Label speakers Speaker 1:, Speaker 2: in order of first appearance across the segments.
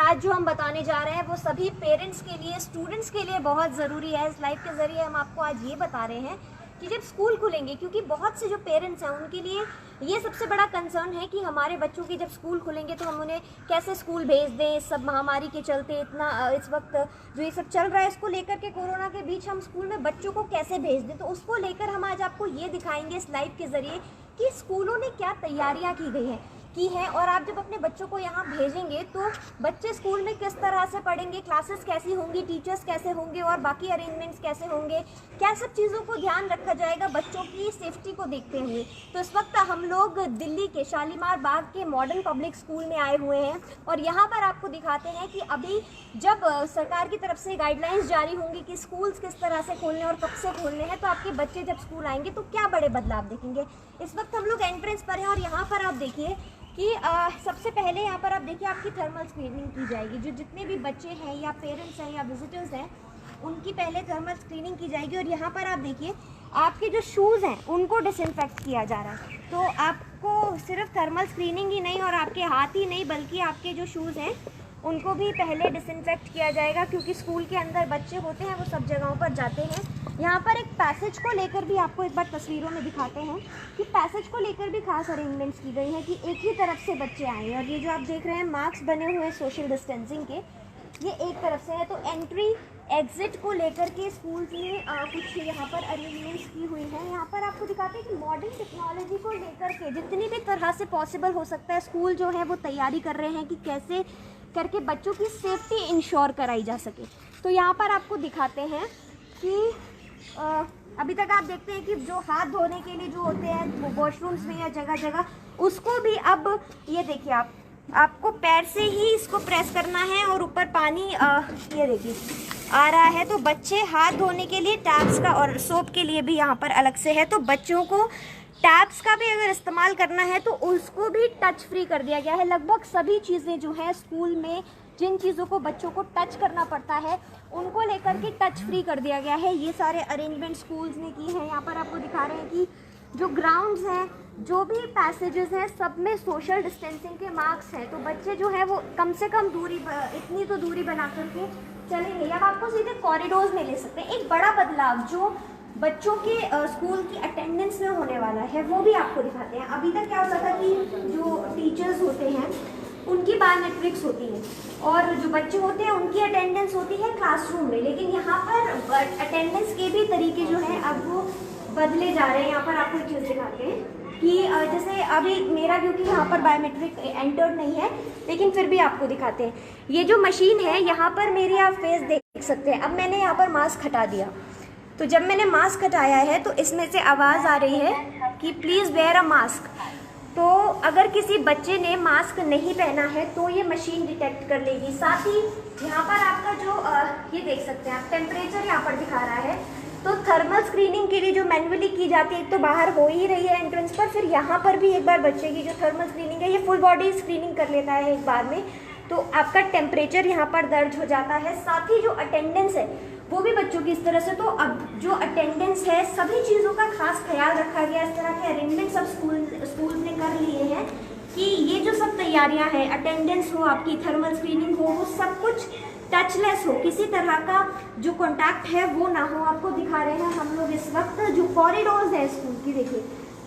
Speaker 1: आज जो हम बताने जा रहे हैं वो सभी पेरेंट्स के लिए, स्टूडेंट्स के लिए बहुत ज़रूरी है। इस लाइव के ज़रिए हम आपको आज ये बता रहे हैं कि जब स्कूल खुलेंगे, क्योंकि बहुत से जो पेरेंट्स हैं उनके लिए ये सबसे बड़ा कंसर्न है कि हमारे बच्चों के जब स्कूल खुलेंगे तो हम उन्हें कैसे स्कूल भेज दें। इस सब महामारी के चलते इतना इस वक्त जो ये सब चल रहा है, इसको लेकर के कोरोना के बीच हम स्कूल में बच्चों को कैसे भेज दें, तो उसको लेकर हम आज आपको ये दिखाएंगे इस लाइव के ज़रिए कि स्कूलों ने क्या तैयारियाँ की है और आप जब अपने बच्चों को यहाँ भेजेंगे तो बच्चे स्कूल में किस तरह से पढ़ेंगे, क्लासेस कैसी होंगी, टीचर्स कैसे होंगे और बाकी अरेंजमेंट्स कैसे होंगे, क्या सब चीज़ों को ध्यान रखा जाएगा बच्चों की सेफ्टी को देखते हुए। तो इस वक्त हम लोग दिल्ली के शालीमार बाग के मॉडर्न पब्लिक स्कूल में आए हुए हैं और यहाँ पर आपको दिखाते हैं कि अभी जब सरकार की तरफ से गाइडलाइंस जारी होंगी कि स्कूल्स किस तरह से खोलने और कब से खोलने हैं, तो आपके बच्चे जब स्कूल आएंगे तो क्या बड़े बदलाव देखेंगे। इस वक्त हम लोग एंट्रेंस पर हैं और यहाँ पर आप देखिए कि सबसे पहले यहाँ पर आप देखिए आपकी थर्मल स्क्रीनिंग की जाएगी। जो जितने भी बच्चे हैं या पेरेंट्स हैं या विजिटर्स हैं उनकी पहले थर्मल स्क्रीनिंग की जाएगी। और यहाँ पर आप देखिए आपके जो शूज़ हैं उनको डिसइंफेक्ट किया जा रहा है। तो आपको सिर्फ थर्मल स्क्रीनिंग ही नहीं और आपके हाथ ही नहीं बल्कि आपके जो शूज़ हैं उनको भी पहले डिसइंफेक्ट किया जाएगा, क्योंकि स्कूल के अंदर बच्चे होते हैं वो सब जगहों पर जाते हैं। यहाँ पर एक पैसेज को लेकर भी आपको एक बार तस्वीरों में दिखाते हैं कि पैसेज को लेकर भी खास अरेंजमेंट्स की गई हैं कि एक ही तरफ से बच्चे आए। और ये जो आप देख रहे हैं मार्क्स बने हुए हैं सोशल डिस्टेंसिंग के, ये एक तरफ से है। तो एंट्री एग्जिट को लेकर के स्कूल्स में कुछ यहाँ पर अरेंजमेंट्स की हुई है। यहाँ पर आपको दिखाते हैं कि मॉडर्न टेक्नोलॉजी को लेकर के जितनी भी तरह से पॉसिबल हो सकता है स्कूल जो है वो तैयारी कर रहे हैं कि कैसे करके बच्चों की सेफ्टी इंश्योर कराई जा सके। तो यहाँ पर आपको दिखाते हैं कि अभी तक आप देखते हैं कि जो हाथ धोने के लिए जो होते हैं वॉशरूम्स में या जगह जगह, उसको भी अब ये देखिए आपको पैर से ही इसको प्रेस करना है और ऊपर पानी ये देखिए आ रहा है। तो बच्चे हाथ धोने के लिए टैब्स का और सोप के लिए भी यहाँ पर अलग से है। तो बच्चों को टैब्स का भी अगर इस्तेमाल करना है तो उसको भी टच फ्री कर दिया गया है। लगभग सभी चीज़ें जो है स्कूल में जिन चीज़ों को बच्चों को टच करना पड़ता है उनको लेकर के टच फ्री कर दिया गया है। ये सारे अरेंजमेंट स्कूल्स ने की हैं। यहाँ पर आपको दिखा रहे हैं कि जो ग्राउंड्स हैं, जो भी पैसेजेस हैं, सब में सोशल डिस्टेंसिंग के मार्क्स हैं। तो बच्चे जो है वो कम से कम दूरी, इतनी तो दूरी बना करके चलेंगे। अब आपको सीधे कॉरिडोर्स में ले सकते हैं। एक बड़ा बदलाव जो बच्चों के स्कूल की अटेंडेंस में होने वाला है वो भी आपको दिखाते हैं। अभी तक क्या होता था कि जो टीचर्स होते हैं उनकी बायोमेट्रिक्स होती है और जो बच्चे होते हैं उनकी अटेंडेंस होती है क्लासरूम में, लेकिन यहाँ पर अटेंडेंस के भी तरीके जो हैं अब वो बदले जा रहे हैं। यहाँ पर आपको एक चीज़ दिखाते हैं कि जैसे अभी मेरा क्योंकि यहाँ पर बायोमेट्रिक एंटर नहीं है, लेकिन फिर भी आपको दिखाते हैं। ये जो मशीन है यहाँ पर मेरी आप फेस देख सकते हैं। अब मैंने यहाँ पर मास्क हटा दिया, तो जब मैंने मास्क हटाया है तो इसमें से आवाज़ आ रही है कि प्लीज़ वेयर अ मास्क। तो अगर किसी बच्चे ने मास्क नहीं पहना है तो ये मशीन डिटेक्ट कर लेगी। साथ ही यहाँ पर आपका जो ये देख सकते हैं आप टेम्परेचर यहाँ पर दिखा रहा है। तो थर्मल स्क्रीनिंग के लिए जो मैन्युअली की जाती है, एक तो बाहर हो ही रही है एंट्रेंस पर, फिर यहाँ पर भी एक बार बच्चे की जो थर्मल स्क्रीनिंग है ये फुल बॉडी स्क्रीनिंग कर लेता है एक बार में। तो आपका टेम्परेचर यहाँ पर दर्ज हो जाता है। साथ ही जो अटेंडेंस है वो भी बच्चों की इस तरह से, तो अब जो अटेंडेंस है सभी चीज़ों का खास ख्याल रखा गया। इस तरह के अरेंजमेंट सब स्कूल ने कर लिए हैं कि ये जो सब तैयारियां हैं, अटेंडेंस हो, आपकी थर्मल स्क्रीनिंग हो, वो सब कुछ टचलेस हो, किसी तरह का जो कॉन्टैक्ट है वो ना हो। आपको दिखा रहे हैं हम लोग इस वक्त जो कॉरिडोर्स है स्कूल की, देखिए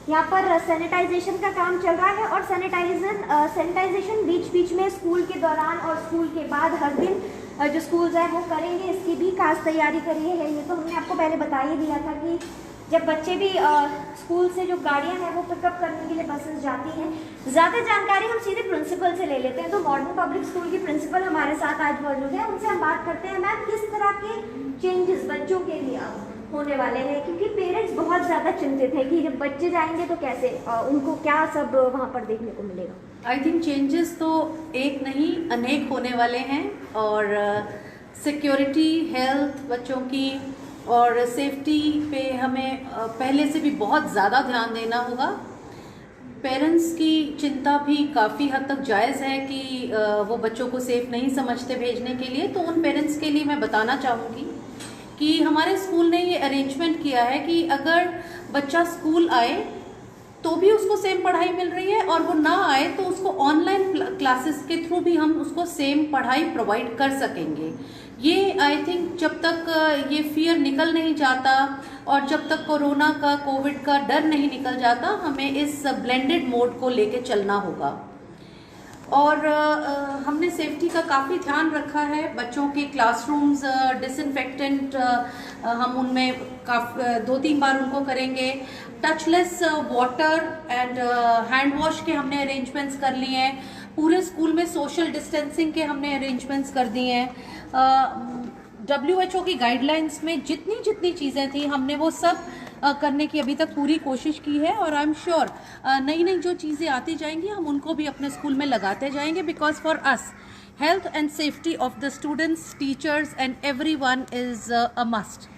Speaker 1: यहाँ पर सैनिटाइजेशन का काम चल रहा है और सैनिटाइजेशन बीच बीच में स्कूल के दौरान और स्कूल के बाद हर दिन जो स्कूल्स हैं वो करेंगे। इसकी भी खास तैयारी करी है। ये तो हमने आपको पहले बता ही दिया था कि जब बच्चे भी स्कूल से जो गाड़ियां हैं वो पिकअप करने के लिए बसेस जाती हैं। ज़्यादा जानकारी हम सीधे प्रिंसिपल से ले लेते हैं। तो मॉडर्न पब्लिक स्कूल की प्रिंसिपल हमारे साथ आज मौजूद है, उनसे हम बात करते हैं। मैम, किस तरह के चेंजेस बच्चों के लिए होने वाले हैं, क्योंकि पेरेंट्स बहुत ज़्यादा चिंतित हैं कि जब बच्चे जाएंगे तो कैसे उनको क्या सब वहाँ पर देखने को मिलेगा।
Speaker 2: आई थिंक चेंजेस तो एक नहीं अनेक होने वाले हैं और सिक्योरिटी, हेल्थ बच्चों की और सेफ्टी पे हमें पहले से भी बहुत ज़्यादा ध्यान देना होगा। पेरेंट्स की चिंता भी काफ़ी हद तक जायज़ है कि वो बच्चों को सेफ नहीं समझते भेजने के लिए। तो उन पेरेंट्स के लिए मैं बताना चाहूँगी कि हमारे स्कूल ने ये अरेंजमेंट किया है कि अगर बच्चा स्कूल आए तो भी उसको सेम पढ़ाई मिल रही है, और वो ना आए तो उसको ऑनलाइन क्लासेस के थ्रू भी हम उसको सेम पढ़ाई प्रोवाइड कर सकेंगे। ये आई थिंक जब तक ये फियर निकल नहीं जाता और जब तक कोरोना का, कोविड का डर नहीं निकल जाता, हमें इस ब्लेंडेड मोड को लेके चलना होगा। और हमने सेफ्टी का काफ़ी ध्यान रखा है। बच्चों के क्लासरूम्स डिसइंफेक्टेंट हम उनमें 2-3 बार उनको करेंगे। Touchless water and hand wash के हमने अरेंजमेंट्स कर लिए हैं। पूरे स्कूल में सोशल डिस्टेंसिंग के हमने अरेंजमेंट्स कर दिए हैं। WHO की गाइडलाइंस में जितनी चीज़ें थी हमने वो सब करने की अभी तक पूरी कोशिश की है, और आई एम श्योर नई जो चीज़ें आती जाएंगी हम उनको भी अपने स्कूल में लगाते जाएंगे, because for us health and safety of the students, teachers and everyone is a must.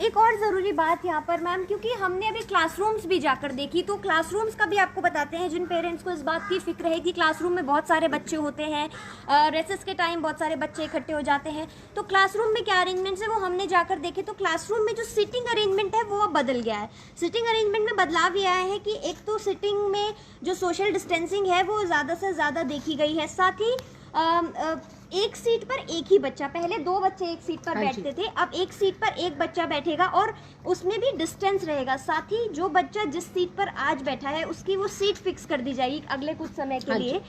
Speaker 1: एक और ज़रूरी बात यहाँ पर मैम, क्योंकि हमने अभी क्लासरूम्स भी जाकर देखी, तो क्लासरूम्स का भी आपको बताते हैं। जिन पेरेंट्स को इस बात की फिक्र है कि क्लासरूम में बहुत सारे बच्चे होते हैं, रेसेस के टाइम बहुत सारे बच्चे इकट्ठे हो जाते हैं, तो क्लासरूम में क्या अरेंजमेंट्स है वो हमने जाकर देखे। तो क्लासरूम में जो सीटिंग अरेंजमेंट है वो अब बदल गया है। सीटिंग अरेंजमेंट में बदलाव ये आया है कि एक तो सीटिंग में जो सोशल डिस्टेंसिंग है वो ज़्यादा से ज़्यादा देखी गई है। साथ ही एक सीट पर एक ही बच्चा, पहले 2 बच्चे एक सीट पर बैठते थे, अब एक सीट पर एक बच्चा बैठेगा और उसमें भी डिस्टेंस रहेगा। साथ ही जो बच्चा जिस सीट पर आज बैठा है उसकी वो सीट फिक्स कर दी जाएगी अगले कुछ समय के लिए,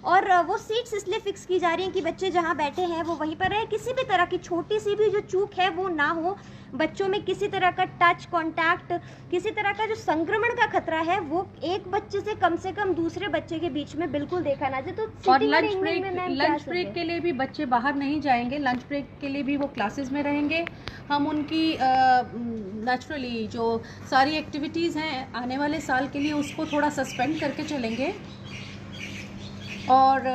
Speaker 1: और वो सीट्स इसलिए फिक्स की जा रही हैं कि बच्चे जहाँ बैठे हैं वो वहीं पर रहे। किसी भी तरह की छोटी सी भी जो चूक है वो ना हो, बच्चों में किसी तरह का टच कॉन्टैक्ट, किसी तरह का जो संक्रमण का खतरा है वो एक बच्चे से कम दूसरे बच्चे के बीच में बिल्कुल देखा ना जाए। तो
Speaker 2: और लंच ब्रेक के लिए भी बच्चे बाहर नहीं जाएंगे, लंच ब्रेक के लिए भी वो क्लासेस में रहेंगे। हम उनकी नेचुरली जो सारी एक्टिविटीज़ हैं आने वाले साल के लिए उसको थोड़ा सस्पेंड करके चलेंगे, और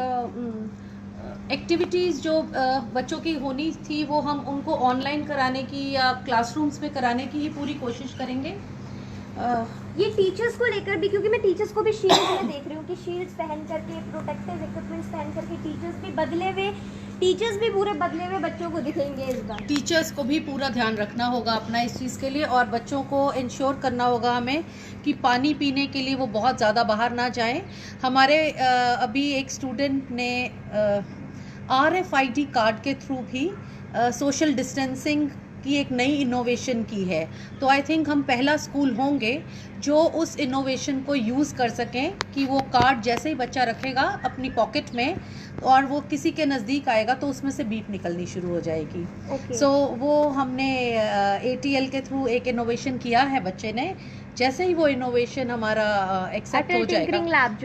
Speaker 2: एक्टिविटीज़ जो बच्चों की होनी थी वो हम उनको ऑनलाइन कराने की या क्लासरूम्स में कराने की ही पूरी कोशिश करेंगे।
Speaker 1: ये टीचर्स को लेकर भी, क्योंकि मैं टीचर्स को भी शील्ड्स में देख रही हूँ कि शील्ड्स पहन करके, प्रोटेक्टिव इक्विपमेंट्स पहन करके टीचर्स भी पूरे बदले हुए बच्चों को दिखेंगे इस बार।
Speaker 2: टीचर्स को भी पूरा ध्यान रखना होगा अपना इस चीज़ के लिए, और बच्चों को इंश्योर करना होगा हमें कि पानी पीने के लिए वो बहुत ज़्यादा बाहर ना जाएं। हमारे अभी एक स्टूडेंट ने RFID कार्ड के थ्रू भी सोशल डिस्टेंसिंग की एक नई इनोवेशन की है। तो आई थिंक हम पहला स्कूल होंगे जो उस इनोवेशन को यूज़ कर सकें कि वो कार्ड जैसे ही बच्चा रखेगा अपनी पॉकेट में और वो किसी के नज़दीक आएगा तो उसमें से बीप निकलनी शुरू हो जाएगी। सो वो हमने ATL के थ्रू एक इनोवेशन किया है बच्चे ने। जैसे ही वो इनोवेशन हमारा एक्सेप्ट हो जाएगा,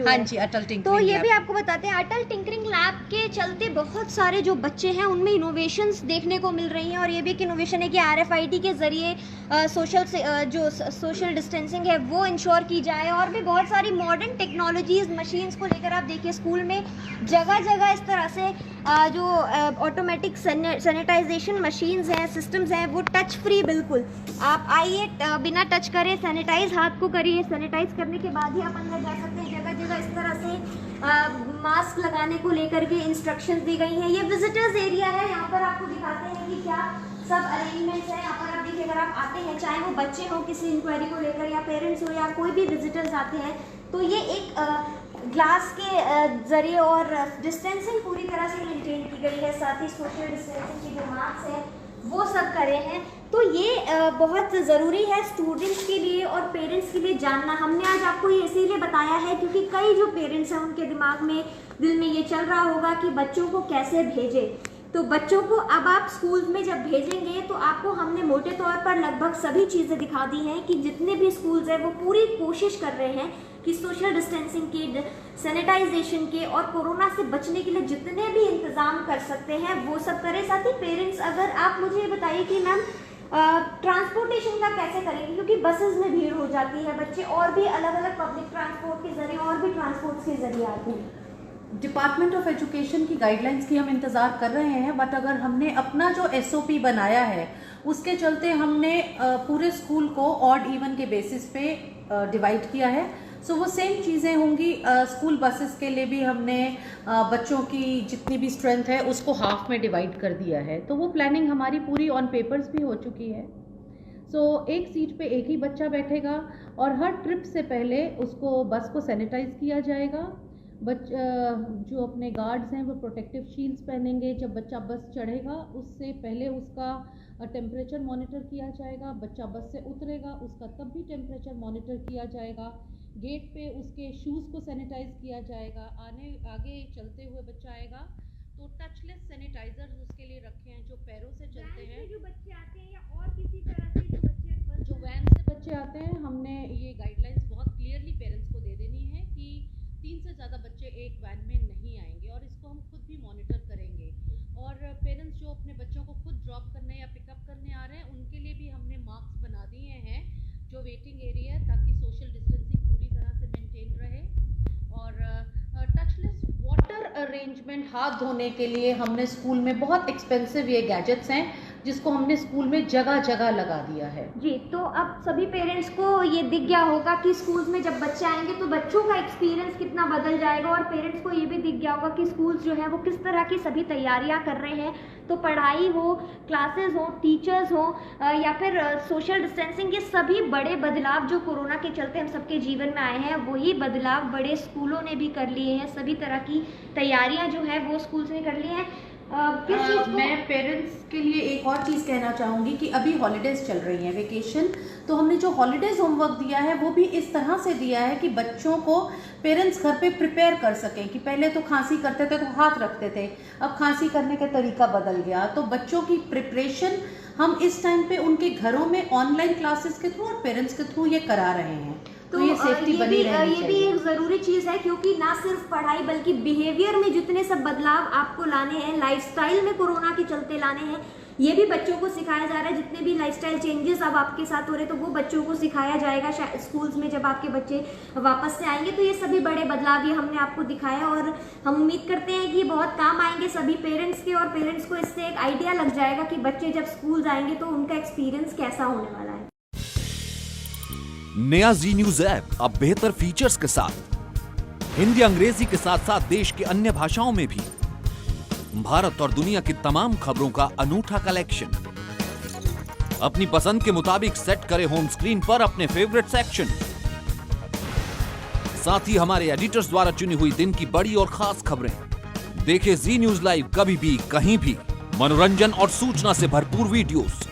Speaker 2: हाँ जी, अटल टिंकरिंग
Speaker 1: तो ये भी आपको बताते हैं, अटल टिंकरिंग लैब के चलते बहुत सारे जो बच्चे हैं उनमें इनोवेशंस देखने को मिल रही हैं। और ये भी एक इनोवेशन है कि RFID के जरिए सोशल डिस्टेंसिंग है वो इंश्योर की जाए। और भी बहुत सारी मॉडर्न टेक्नोलॉजीज, मशीन्स को लेकर आप देखिए स्कूल में जगह जगह इस तरह से जो ऑटोमेटिक सैनिटाइजेशन मशीन्स हैं, सिस्टम्स हैं, वो टच फ्री, बिल्कुल आप आइए बिना टच करे सैनिटाइज हाथ को करिए, सैनिटाइज करने के बाद ही आप अंदर जा सकते हैं। जगह जगह इस तरह से मास्क लगाने को लेकर के इंस्ट्रक्शंस दी गई हैं। ये विजिटर्स एरिया है, यहाँ पर आपको दिखाते हैं कि क्या सब अरेंजमेंट्स हैं। यहाँ पर आप देखिए, अगर आप आते हैं, चाहे वो बच्चे हों किसी इंक्वायरी को लेकर या पेरेंट्स हो या कोई भी विजिटर्स आते हैं, तो ये एक ग्लास के जरिए और डिस्टेंसिंग पूरी तरह से मेंटेन की गई है। साथ ही सोशल डिस्टेंसिंग की जो मार्क्स हैं वो सब करे हैं। तो ये बहुत ज़रूरी है स्टूडेंट्स के लिए और पेरेंट्स के लिए जानना। हमने आज आपको ये इसीलिए बताया है क्योंकि कई जो पेरेंट्स हैं उनके दिमाग में, दिल में ये चल रहा होगा कि बच्चों को कैसे भेजें। तो बच्चों को अब आप स्कूल में जब भेजेंगे तो आपको हमने मोटे तौर पर लगभग सभी चीज़ें दिखा दी हैं कि जितने भी स्कूल्स हैं वो पूरी कोशिश कर रहे हैं कि सोशल डिस्टेंसिंग के, सैनिटाइजेशन के और कोरोना से बचने के लिए जितने भी इंतज़ाम कर सकते हैं वो सब करें। साथ ही पेरेंट्स, अगर आप मुझे ये बताइए कि मैम ट्रांसपोर्टेशन का कैसे करेंगे, क्योंकि बसेस में भीड़ हो जाती है, बच्चे और भी अलग अलग पब्लिक ट्रांसपोर्ट के जरिए और भी ट्रांसपोर्ट के जरिए आते हैं।
Speaker 2: डिपार्टमेंट ऑफ एजुकेशन की गाइडलाइंस की हम इंतज़ार कर रहे हैं, बट अगर हमने अपना जो SOP बनाया है उसके चलते हमने पूरे स्कूल को ऑड इवन के बेसिस पे डिवाइड किया है। सो वो सेम चीज़ें होंगी स्कूल बसेस के लिए भी। हमने बच्चों की जितनी भी स्ट्रेंथ है उसको हाफ में डिवाइड कर दिया है। तो वो प्लानिंग हमारी पूरी ऑन पेपर्स भी हो चुकी है। सो एक सीट पे एक ही बच्चा बैठेगा और हर ट्रिप से पहले उसको बस को सैनिटाइज किया जाएगा। जो अपने गार्ड्स हैं वो प्रोटेक्टिव शील्ड्स पहनेंगे। जब बच्चा बस चढ़ेगा उससे पहले उसका टेम्परेचर मॉनिटर किया जाएगा। बच्चा बस से उतरेगा उसका तब भी टेम्परेचर मॉनिटर किया जाएगा। गेट पे उसके शूज़ को सैनिटाइज किया जाएगा। आगे चलते हुए बच्चा आएगा तो टचलेस सैनिटाइजर्स उसके लिए रखे हैं जो पैरों से चलते हैं।
Speaker 1: जो बच्चे आते हैं या और किसी तरह से
Speaker 2: जो वैन से बच्चे आते हैं, हमने ये गाइडलाइंस बहुत क्लियरली पेरेंट्स को दे देनी है कि 3 से ज़्यादा बच्चे एक वैन में नहीं आएंगे और इसको हम खुद भी मॉनिटर करेंगे। और पेरेंट्स जो अपने बच्चों को खुद ड्रॉप करने या पिकअप करने आ रहे हैं उनके लिए भी हमने मार्क्स बना दिए हैं जो वेटिंग एरिया है, ताकि सोशल डिस्टेंसिंग पूरी तरह से मेंटेन रहे। और टचलेस वाटर अरेंजमेंट, हाथ धोने के लिए हमने स्कूल में बहुत एक्सपेंसिव ये गैजेट्स हैं जिसको हमने स्कूल में जगह जगह लगा दिया है।
Speaker 1: जी, तो अब सभी पेरेंट्स को ये दिख गया होगा कि स्कूल्स में जब बच्चे आएंगे तो बच्चों का एक्सपीरियंस कितना बदल जाएगा, और पेरेंट्स को ये भी दिख गया होगा कि स्कूल्स जो है वो किस तरह की सभी तैयारियां कर रहे हैं। तो पढ़ाई हो, क्लासेस हो, टीचर्स हो या फिर सोशल डिस्टेंसिंग, ये सभी बड़े बदलाव जो कोरोना के चलते हम सबके जीवन में आए हैं, वही बदलाव बड़े स्कूलों ने भी कर लिए हैं। सभी तरह की तैयारियां जो है वो स्कूल्स ने कर ली हैं।
Speaker 2: मैं पेरेंट्स के लिए एक और चीज़ कहना चाहूँगी कि अभी हॉलीडेज़ चल रही हैं, वेकेशन, तो हमने जो हॉलीडेज़ होमवर्क दिया है वो भी इस तरह से दिया है कि बच्चों को पेरेंट्स घर पे प्रिपेयर कर सकें। कि पहले तो खांसी करते थे तो हाथ रखते थे, अब खांसी करने का तरीका बदल गया। तो बच्चों की प्रिपरेशन हम इस टाइम पे उनके घरों में ऑनलाइन क्लासेस के थ्रू और पेरेंट्स के थ्रू ये करा रहे हैं। तो ये सेफ्टी बनी रहनी
Speaker 1: ये भी एक ज़रूरी चीज़ है, क्योंकि ना सिर्फ पढ़ाई बल्कि बिहेवियर में जितने सब बदलाव आपको लाने हैं, लाइफस्टाइल में कोरोना के चलते लाने हैं, ये भी बच्चों को सिखाया जा रहा है। जितने भी लाइफस्टाइल चेंजेस अब आपके साथ हो रहे हैं तो वो बच्चों को सिखाया जाएगा स्कूल्स में जब आपके बच्चे वापस से आएंगे। तो ये सभी बड़े बदलाव ये हमने आपको दिखाया और हम उम्मीद करते हैं कि बहुत काम आएंगे सभी पेरेंट्स के, और पेरेंट्स को इससे एक आइडिया लग जाएगा कि बच्चे जब स्कूल जाएंगे तो उनका एक्सपीरियंस कैसा होने वाला है।
Speaker 3: नया जी न्यूज ऐप अब बेहतर फीचर्स के साथ हिंदी अंग्रेजी के साथ साथ देश की अन्य भाषाओं में भी भारत और दुनिया की तमाम खबरों का अनूठा कलेक्शन। अपनी पसंद के मुताबिक सेट करें होम स्क्रीन पर अपने फेवरेट सेक्शन। साथ ही हमारे एडिटर्स द्वारा चुनी हुई दिन की बड़ी और खास खबरें। देखें जी न्यूज लाइव कभी भी कहीं भी, मनोरंजन और सूचना से भरपूर वीडियोस।